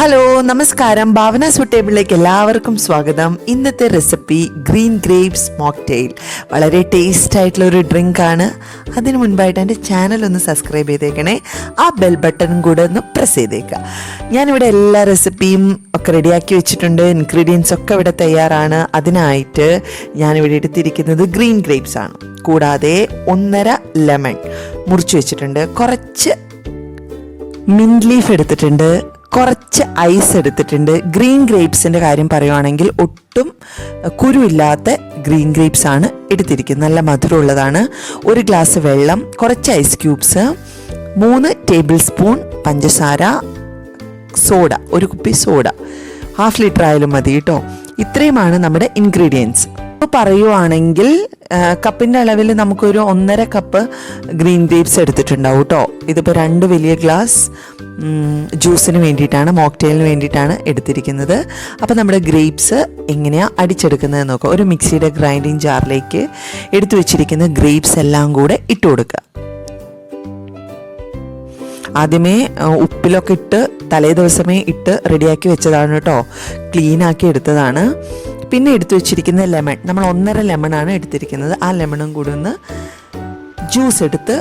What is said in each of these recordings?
Hello നമസ്കാരം, ഭാവന സുട്ടേബിളിലേക്ക് എല്ലാവർക്കും സ്വാഗതം. ഇന്നത്തെ റെസിപ്പി ഗ്രീൻ ഗ്രേപ്സ് മോക്ടെയിൽ. വളരെ ടേസ്റ്റ് ആയിട്ടുള്ള ഒരു ഡ്രിങ്ക് ആണ്. അതിന് മുൻപായിട്ട് എൻ്റെ ചാനൽ ഒന്ന് സബ്സ്ക്രൈബ് ചെയ്തേക്കണേ, ആ ബെൽ ബട്ടൺ കൂടെ ഒന്ന് പ്രസ് ചെയ്തേക്കുക. ഞാനിവിടെ എല്ലാ റെസിപ്പിയും ഒക്കെ റെഡിയാക്കി വെച്ചിട്ടുണ്ട്. ഇൻഗ്രീഡിയൻസ് ഒക്കെ ഇവിടെ തയ്യാറാണ്. അതിനായിട്ട് ഞാനിവിടെ എടുത്തിരിക്കുന്നത് ഗ്രീൻ ഗ്രേപ്സ് ആണ്. കൂടാതെ 1.5 ലെമൺ മുറിച്ച് വെച്ചിട്ടുണ്ട്, കുറച്ച് മിൻറ്റ് ലീഫ് എടുത്തിട്ടുണ്ട്, കുറച്ച് ഐസ് എടുത്തിട്ടുണ്ട്. ഗ്രീൻ ഗ്രേപ്സിൻ്റെ കാര്യം പറയുവാണെങ്കിൽ ഒട്ടും കുരുവില്ലാത്ത ഗ്രീൻ ഗ്രേപ്സ് ആണ് എടുത്തിരിക്കുന്നത്, നല്ല മധുരമുള്ളതാണ്. 1 ഗ്ലാസ് വെള്ളം, കുറച്ച് ഐസ് ക്യൂബ്സ്, 3 ടേബിൾ സ്പൂൺ പഞ്ചസാര, സോഡ, 1 കുപ്പി സോഡ, 1/2 ലിറ്റർ ആയാലും മതി കേട്ടോ. ഇത്രയുമാണ് നമ്മുടെ ഇൻഗ്രീഡിയൻസ്. ഇപ്പോൾ പറയുവാണെങ്കിൽ കപ്പിൻ്റെ അളവിൽ നമുക്കൊരു 1.5 കപ്പ് ഗ്രീൻ ഗ്രേപ്സ് എടുത്തിട്ടുണ്ടാവും കേട്ടോ. ഇതിപ്പോൾ 2 വലിയ ഗ്ലാസ് ജ്യൂസിന് വേണ്ടിയിട്ടാണ്, മോക്ടെയിലിന് വേണ്ടിയിട്ടാണ് എടുത്തിരിക്കുന്നത്. അപ്പോൾ നമ്മുടെ ഗ്രേപ്സ് എങ്ങനെയാണ് അടിച്ചെടുക്കുന്നത് നോക്കുക. ഒരു മിക്സിയുടെ ഗ്രൈൻഡിങ് ജാറിലേക്ക് എടുത്തു വെച്ചിരിക്കുന്ന ഗ്രേപ്സ് എല്ലാം കൂടെ ഇട്ട് കൊടുക്കുക. ആദ്യമേ ഉപ്പിലൊക്കെ ഇട്ട് തലേ ദിവസമേ ഇട്ട് റെഡിയാക്കി വെച്ചതാണ് കേട്ടോ, ക്ലീനാക്കി എടുത്തതാണ്. പിന്നെ എടുത്തു വെച്ചിരിക്കുന്ന ലെമൺ, നമ്മൾ 1.5 ലെമണാണ് എടുത്തിരിക്കുന്നത്. ആ ലെമണും കൂടി ഒന്ന് ജ്യൂസ് എടുത്ത്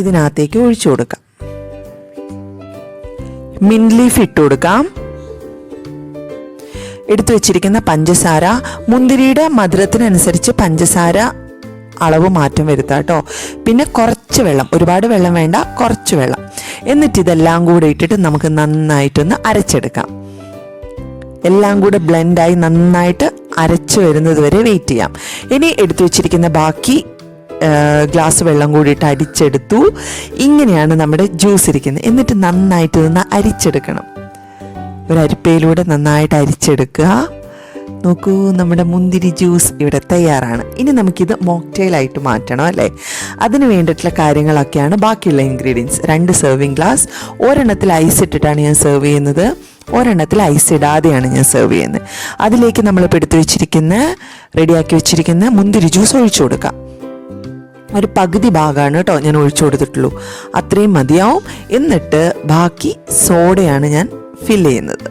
ഇതിനകത്തേക്ക് ഒഴിച്ചു കൊടുക്കാം. മിൻറ്റ് ലീഫ് ഇട്ട് കൊടുക്കാം. എടുത്തു വെച്ചിരിക്കുന്ന പഞ്ചസാര, മുന്തിരിയുടെ മധുരത്തിനനുസരിച്ച് പഞ്ചസാര അളവ് മാറ്റം വരുത്താം കേട്ടോ. പിന്നെ കുറച്ച് വെള്ളം, ഒരുപാട് വെള്ളം വേണ്ട, കുറച്ച് വെള്ളം. എന്നിട്ട് ഇതെല്ലാം കൂടെ ഇട്ടിട്ട് നമുക്ക് നന്നായിട്ടൊന്ന് അരച്ചെടുക്കാം. എല്ലാം കൂടെ ബ്ലെൻഡായി നന്നായിട്ട് അരച്ച് വരുന്നത് വരെ വെയിറ്റ് ചെയ്യാം. ഇനി എടുത്തു വെച്ചിരിക്കുന്ന ബാക്കി ഗ്ലാസ് വെള്ളം കൂടിയിട്ട് അടിച്ചെടുത്തു. ഇങ്ങനെയാണ് നമ്മുടെ ജ്യൂസ് ഇരിക്കുന്നത്. എന്നിട്ട് നന്നായിട്ട് ഇതൊന്ന് അരിച്ചെടുക്കണം. ഒരു അരിപ്പയിലൂടെ നന്നായിട്ട് അരിച്ചെടുക്കുക. നോക്കൂ, നമ്മുടെ മുന്തിരി ജ്യൂസ് ഇവിടെ തയ്യാറാണ്. ഇനി നമുക്കിത് മോക്ടെയിലായിട്ട് മാറ്റണം അല്ലേ. അതിന് വേണ്ടിയിട്ടുള്ള കാര്യങ്ങളൊക്കെയാണ് ബാക്കിയുള്ള ഇൻഗ്രീഡിയൻസ്. 2 സെർവിങ് ഗ്ലാസ്, ഒരെണ്ണത്തിൽ ഐസ് ഇട്ടിട്ടാണ് ഞാൻ സെർവ് ചെയ്യുന്നത്, ഒരെണ്ണത്തിൽ ഐസ് ഇടാതെയാണ് ഞാൻ സെർവ് ചെയ്യുന്നത്. അതിലേക്ക് നമ്മളിപ്പോൾ എടുത്തു വെച്ചിരിക്കുന്ന റെഡിയാക്കി വെച്ചിരിക്കുന്ന മുന്തിരി ജ്യൂസ് ഒഴിച്ചു കൊടുക്കാം. ഒരു പകുതി ഭാഗമാണ് കേട്ടോ ഞാൻ ഒഴിച്ചു കൊടുത്തിട്ടുള്ളൂ, അത്രയും മതിയാവും. എന്നിട്ട് ബാക്കി സോഡയാണ് ഞാൻ ഫില്ല് ചെയ്യുന്നത്.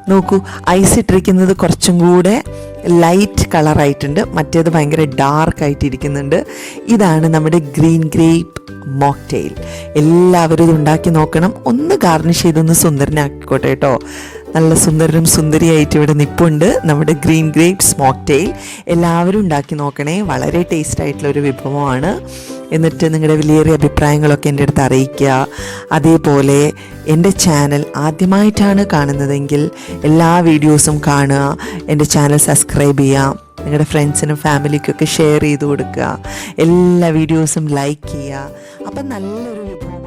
നോക്കൂ, ഐസ് ഇട്ടിരിക്കുന്നത് കുറച്ചും കൂടെ ലൈറ്റ് കളറായിട്ടുണ്ട്, മറ്റേത് ഭയങ്കര ഡാർക്ക് ഇരിക്കുന്നുണ്ട്. ഇതാണ് നമ്മുടെ ഗ്രീൻ ഗ്രേപ്പ് മോക്ടെയിൽ. എല്ലാവരും ഇത് ഉണ്ടാക്കി നോക്കണം. ഒന്ന് ഗാർണിഷ് ചെയ്തൊന്ന് സുന്ദരനാക്കിക്കോട്ടെ കേട്ടോ. നല്ല സുന്ദരനും സുന്ദരിയായിട്ട് ഇവിടെ നിൽപ്പുണ്ട് നമ്മുടെ ഗ്രീൻ ഗ്രേപ്സ് മോക്ടെയിൽ. എല്ലാവരും ഉണ്ടാക്കി നോക്കണേ, വളരെ ടേസ്റ്റ് ആയിട്ടുള്ള ഒരു വിഭവമാണ്. എന്നിട്ട് നിങ്ങളുടെ വിലയേറിയ അഭിപ്രായങ്ങളൊക്കെ എൻ്റെ അടുത്ത് അറിയിക്കുക. അതേപോലെ എൻ്റെ ചാനൽ ആദ്യമായിട്ടാണ് കാണുന്നതെങ്കിൽ എല്ലാ വീഡിയോസും കാണുക, എൻ്റെ ചാനൽ സബ്സ്ക്രൈബ് ചെയ്യുക, നിങ്ങളുടെ ഫ്രണ്ട്സിനും ഫാമിലിക്കൊക്കെ ഷെയർ ചെയ്ത് കൊടുക്കുക, എല്ലാ വീഡിയോസും ലൈക്ക് ചെയ്യുക. അപ്പം നല്ലൊരു വിഭവം